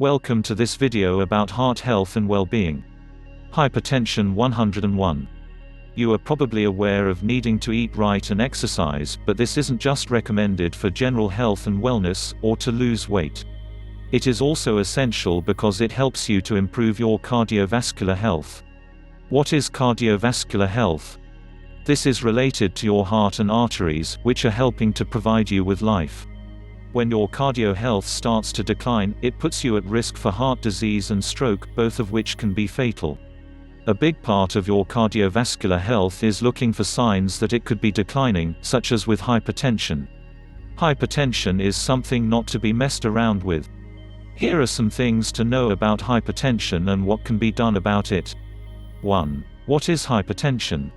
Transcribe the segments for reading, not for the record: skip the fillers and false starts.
Welcome to this video about heart health and well-being. Hypertension 101. You are probably aware of needing to eat right and exercise, but this isn't just recommended for general health and wellness, or to lose weight. It is also essential because it helps you to improve your cardiovascular health. What is cardiovascular health? This is related to your heart and arteries, which are helping to provide you with life. When your cardio health starts to decline, it puts you at risk for heart disease and stroke, both of which can be fatal. A big part of your cardiovascular health is looking for signs that it could be declining, such as with hypertension. Hypertension is something not to be messed around with. Here are some things to know about hypertension and what can be done about it. 1. What is hypertension?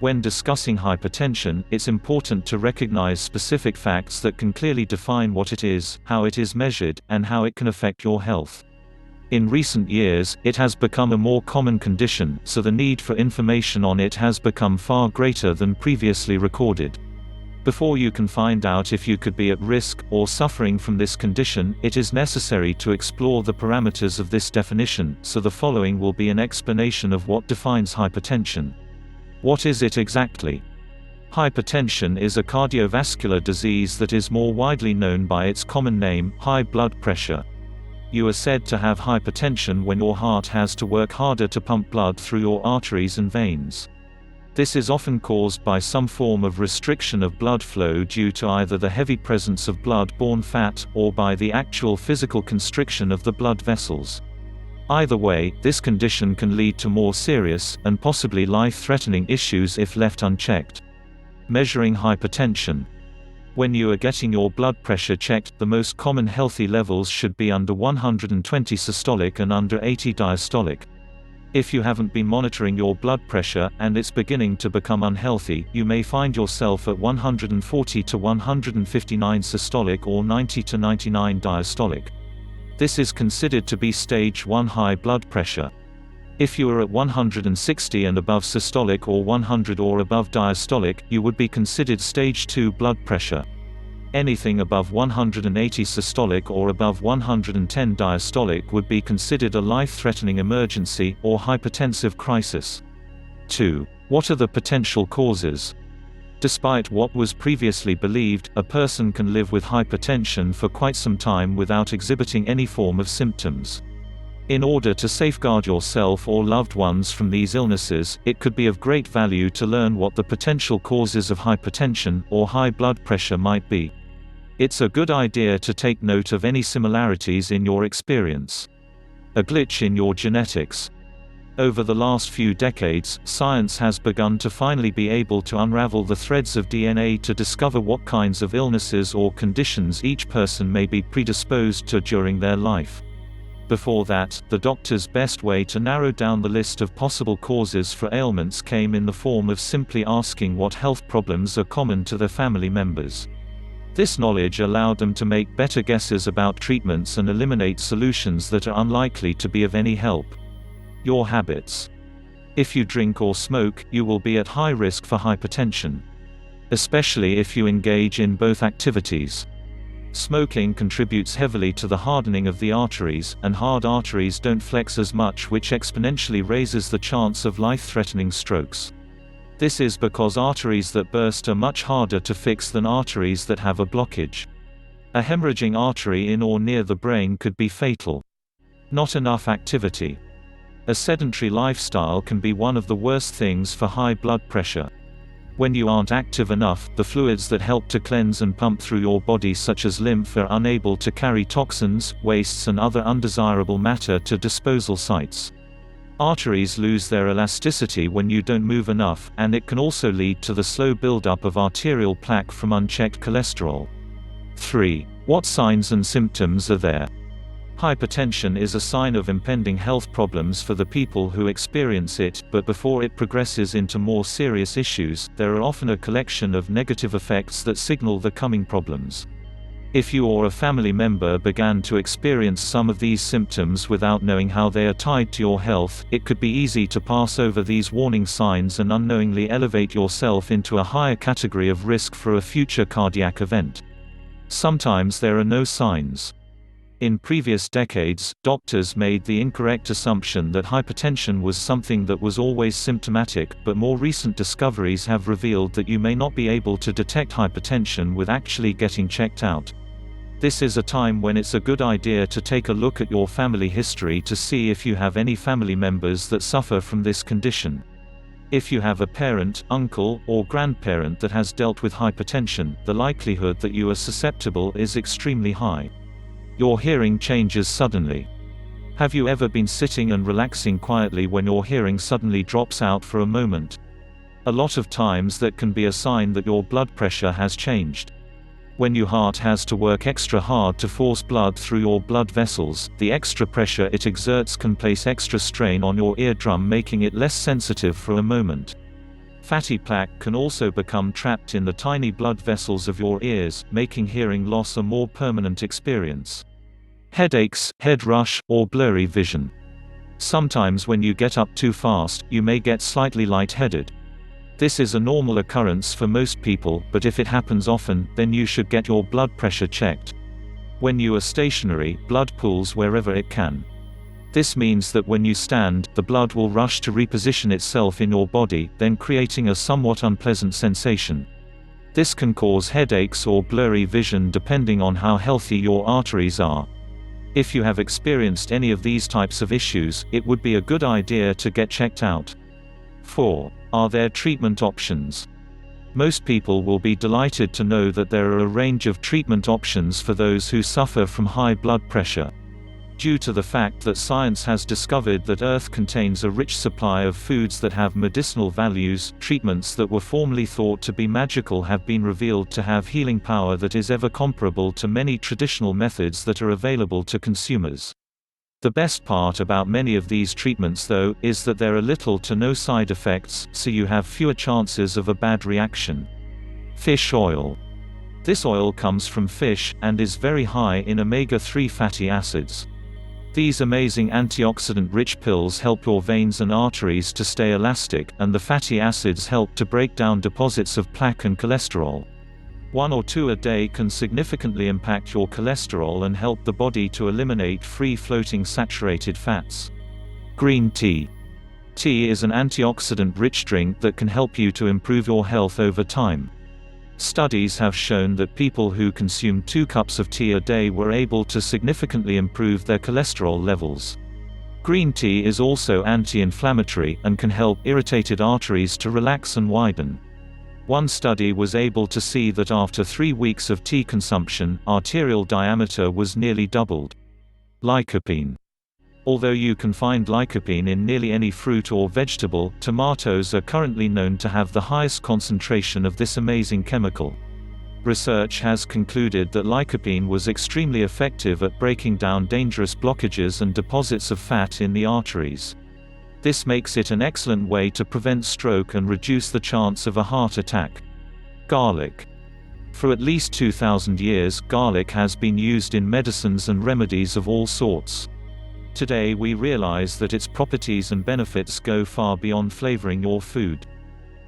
When discussing hypertension, it's important to recognize specific facts that can clearly define what it is, how it is measured, and how it can affect your health. In recent years, it has become a more common condition, so the need for information on it has become far greater than previously recorded. Before you can find out if you could be at risk, or suffering from this condition, it is necessary to explore the parameters of this definition, so the following will be an explanation of what defines hypertension. What is it exactly? Hypertension is a cardiovascular disease that is more widely known by its common name, high blood pressure. You are said to have hypertension when your heart has to work harder to pump blood through your arteries and veins. This is often caused by some form of restriction of blood flow due to either the heavy presence of blood-borne fat, or by the actual physical constriction of the blood vessels. Either way, this condition can lead to more serious, and possibly life-threatening issues if left unchecked. Measuring hypertension. When you are getting your blood pressure checked, the most common healthy levels should be under 120 systolic and under 80 diastolic. If you haven't been monitoring your blood pressure, and it's beginning to become unhealthy, you may find yourself at 140 to 159 systolic or 90 to 99 diastolic. This is considered to be stage 1 high blood pressure. If you are at 160 and above systolic or 100 or above diastolic, you would be considered stage 2 blood pressure. Anything above 180 systolic or above 110 diastolic would be considered a life-threatening emergency, or hypertensive crisis. 2. What are the potential causes? Despite what was previously believed, a person can live with hypertension for quite some time without exhibiting any form of symptoms. In order to safeguard yourself or loved ones from these illnesses, it could be of great value to learn what the potential causes of hypertension, or high blood pressure might be. It's a good idea to take note of any similarities in your experience. A glitch in your genetics. Over the last few decades, science has begun to finally be able to unravel the threads of DNA to discover what kinds of illnesses or conditions each person may be predisposed to during their life. Before that, the doctor's best way to narrow down the list of possible causes for ailments came in the form of simply asking what health problems are common to their family members. This knowledge allowed them to make better guesses about treatments and eliminate solutions that are unlikely to be of any help. Your habits. If you drink or smoke, you will be at high risk for hypertension. Especially if you engage in both activities. Smoking contributes heavily to the hardening of the arteries, and hard arteries don't flex as much, which exponentially raises the chance of life-threatening strokes. This is because arteries that burst are much harder to fix than arteries that have a blockage. A hemorrhaging artery in or near the brain could be fatal. Not enough activity. A sedentary lifestyle can be one of the worst things for high blood pressure. When you aren't active enough, the fluids that help to cleanse and pump through your body, such as lymph, are unable to carry toxins, wastes and other undesirable matter to disposal sites. Arteries lose their elasticity when you don't move enough, and it can also lead to the slow buildup of arterial plaque from unchecked cholesterol. 3. What signs and symptoms are there? Hypertension is a sign of impending health problems for the people who experience it, but before it progresses into more serious issues, there are often a collection of negative effects that signal the coming problems. If you or a family member began to experience some of these symptoms without knowing how they are tied to your health, it could be easy to pass over these warning signs and unknowingly elevate yourself into a higher category of risk for a future cardiac event. Sometimes there are no signs. In previous decades, doctors made the incorrect assumption that hypertension was something that was always symptomatic, but more recent discoveries have revealed that you may not be able to detect hypertension with actually getting checked out. This is a time when it's a good idea to take a look at your family history to see if you have any family members that suffer from this condition. If you have a parent, uncle, or grandparent that has dealt with hypertension, the likelihood that you are susceptible is extremely high. Your hearing changes suddenly. Have you ever been sitting and relaxing quietly when your hearing suddenly drops out for a moment? A lot of times that can be a sign that your blood pressure has changed. When your heart has to work extra hard to force blood through your blood vessels, the extra pressure it exerts can place extra strain on your eardrum, making it less sensitive for a moment. Fatty plaque can also become trapped in the tiny blood vessels of your ears, making hearing loss a more permanent experience. Headaches, head rush, or blurry vision. Sometimes when you get up too fast, you may get slightly lightheaded. This is a normal occurrence for most people, but if it happens often, then you should get your blood pressure checked. When you are stationary, blood pools wherever it can. This means that when you stand, the blood will rush to reposition itself in your body, then creating a somewhat unpleasant sensation. This can cause headaches or blurry vision depending on how healthy your arteries are. If you have experienced any of these types of issues, it would be a good idea to get checked out. 4. Are there treatment options? Most people will be delighted to know that there are a range of treatment options for those who suffer from high blood pressure. Due to the fact that science has discovered that Earth contains a rich supply of foods that have medicinal values, treatments that were formerly thought to be magical have been revealed to have healing power that is ever comparable to many traditional methods that are available to consumers. The best part about many of these treatments though, is that there are little to no side effects, so you have fewer chances of a bad reaction. Fish oil. This oil comes from fish, and is very high in omega-3 fatty acids. These amazing antioxidant-rich pills help your veins and arteries to stay elastic, and the fatty acids help to break down deposits of plaque and cholesterol. 1 or 2 a day can significantly impact your cholesterol and help the body to eliminate free-floating saturated fats. Green tea. Tea is an antioxidant-rich drink that can help you to improve your health over time. Studies have shown that people who consume 2 cups of tea a day were able to significantly improve their cholesterol levels. Green tea is also anti-inflammatory, and can help irritated arteries to relax and widen. One study was able to see that after 3 weeks of tea consumption, arterial diameter was nearly doubled. Lycopene. Although you can find lycopene in nearly any fruit or vegetable, tomatoes are currently known to have the highest concentration of this amazing chemical. Research has concluded that lycopene was extremely effective at breaking down dangerous blockages and deposits of fat in the arteries. This makes it an excellent way to prevent stroke and reduce the chance of a heart attack. Garlic. For at least 2,000 years, garlic has been used in medicines and remedies of all sorts. Today we realize that its properties and benefits go far beyond flavoring your food.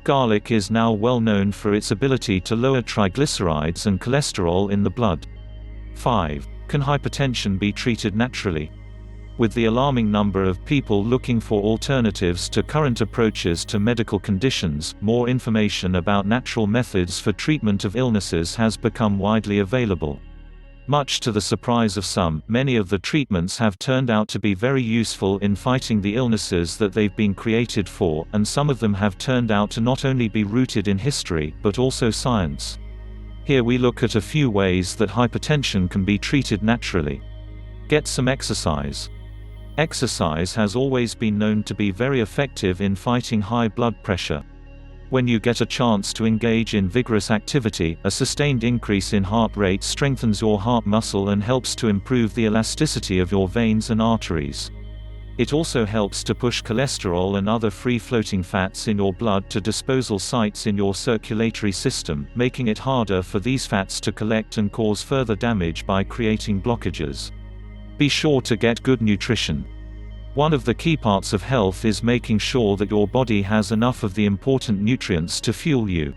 Garlic is now well known for its ability to lower triglycerides and cholesterol in the blood. 5. Can hypertension be treated naturally? With the alarming number of people looking for alternatives to current approaches to medical conditions, more information about natural methods for treatment of illnesses has become widely available. Much to the surprise of some, many of the treatments have turned out to be very useful in fighting the illnesses that they've been created for, and some of them have turned out to not only be rooted in history, but also science. Here we look at a few ways that hypertension can be treated naturally. Get some exercise. Exercise has always been known to be very effective in fighting high blood pressure. When you get a chance to engage in vigorous activity, a sustained increase in heart rate strengthens your heart muscle and helps to improve the elasticity of your veins and arteries. It also helps to push cholesterol and other free-floating fats in your blood to disposal sites in your circulatory system, making it harder for these fats to collect and cause further damage by creating blockages. Be sure to get good nutrition. One of the key parts of health is making sure that your body has enough of the important nutrients to fuel you.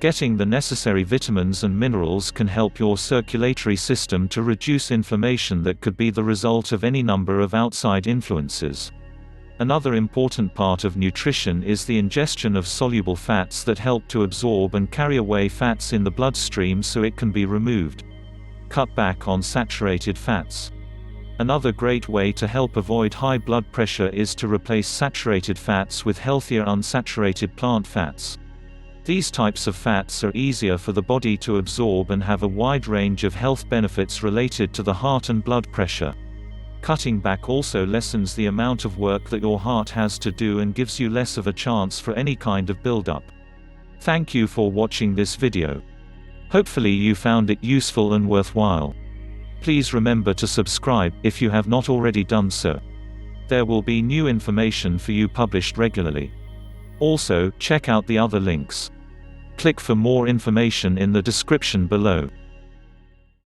Getting the necessary vitamins and minerals can help your circulatory system to reduce inflammation that could be the result of any number of outside influences. Another important part of nutrition is the ingestion of soluble fats that help to absorb and carry away fats in the bloodstream so it can be removed. Cut back on saturated fats. Another great way to help avoid high blood pressure is to replace saturated fats with healthier unsaturated plant fats. These types of fats are easier for the body to absorb and have a wide range of health benefits related to the heart and blood pressure. Cutting back also lessens the amount of work that your heart has to do and gives you less of a chance for any kind of buildup. Thank you for watching this video. Hopefully you found it useful and worthwhile. Please remember to subscribe if you have not already done so. There will be new information for you published regularly. Also, check out the other links. Click for more information in the description below.